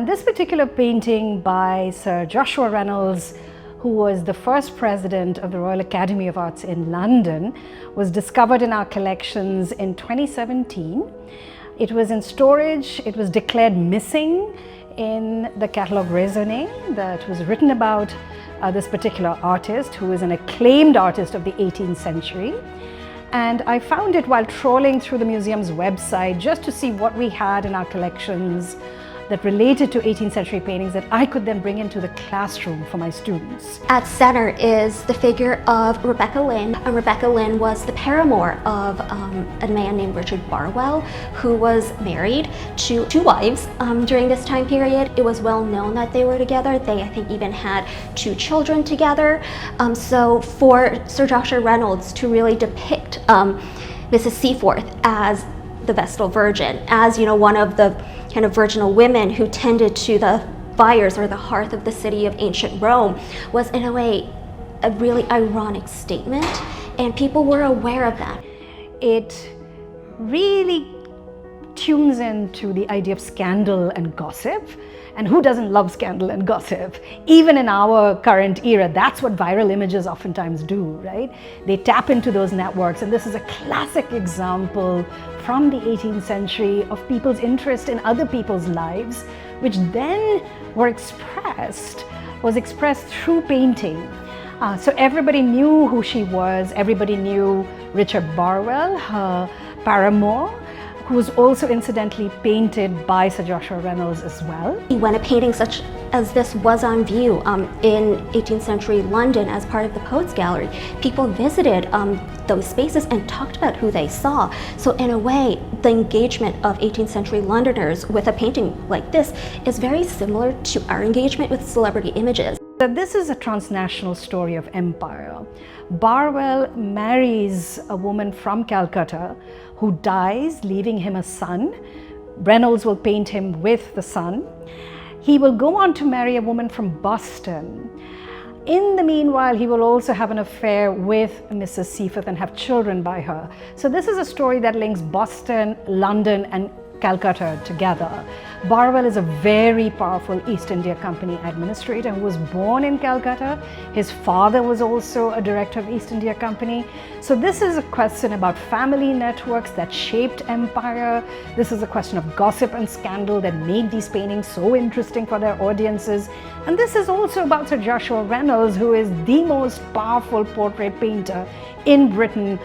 This particular painting by Sir Joshua Reynolds, who was the first president of the Royal Academy of Arts in London, was discovered in our collections in 2017. It was in storage, it was declared missing in the catalogue raisonné that was written about this particular artist, who is an acclaimed artist of the 18th century. And I found it while trawling through the museum's website just to see what we had in our collections that related to 18th century paintings that I could then bring into the classroom for my students. At center is the figure of Rebecca Lynn. Rebecca Lynn was the paramour of a man named Richard Barwell, who was married to two wives during this time period. It was well known that they were together. They, I think, even had two children together. So for Sir Joshua Reynolds to really depict Mrs. Seaforth as the Vestal Virgin, as one of the kind of virginal women who tended to the fires or the hearth of the city of ancient Rome, was in a way a really ironic statement, and people were aware of that. It really tunes into the idea of scandal and gossip, and who doesn't love scandal and gossip? Even in our current era, that's what viral images oftentimes do, right? They tap into those networks, and this is a classic example from the 18th century of people's interest in other people's lives, which then was expressed through painting. So everybody knew who she was, everybody knew Richard Barwell, her paramour, who was also incidentally painted by Sir Joshua Reynolds as well. When a painting such as this was on view in 18th century London as part of the Poets Gallery, people visited those spaces and talked about who they saw. So in a way, the engagement of 18th century Londoners with a painting like this is very similar to our engagement with celebrity images. This is a transnational story of empire. Barwell marries a woman from Calcutta who dies, leaving him a son. Reynolds will paint him with the son. He will go on to marry a woman from Boston. In the meanwhile, he will also have an affair with Mrs. Seaforth and have children by her. So this is a story that links Boston, London, and Calcutta together. Barwell is a very powerful East India Company administrator who was born in Calcutta. His father was also a director of East India Company. So this is a question about family networks that shaped empire. This is a question of gossip and scandal that made these paintings so interesting for their audiences. And this is also about Sir Joshua Reynolds, who is the most powerful portrait painter in Britain.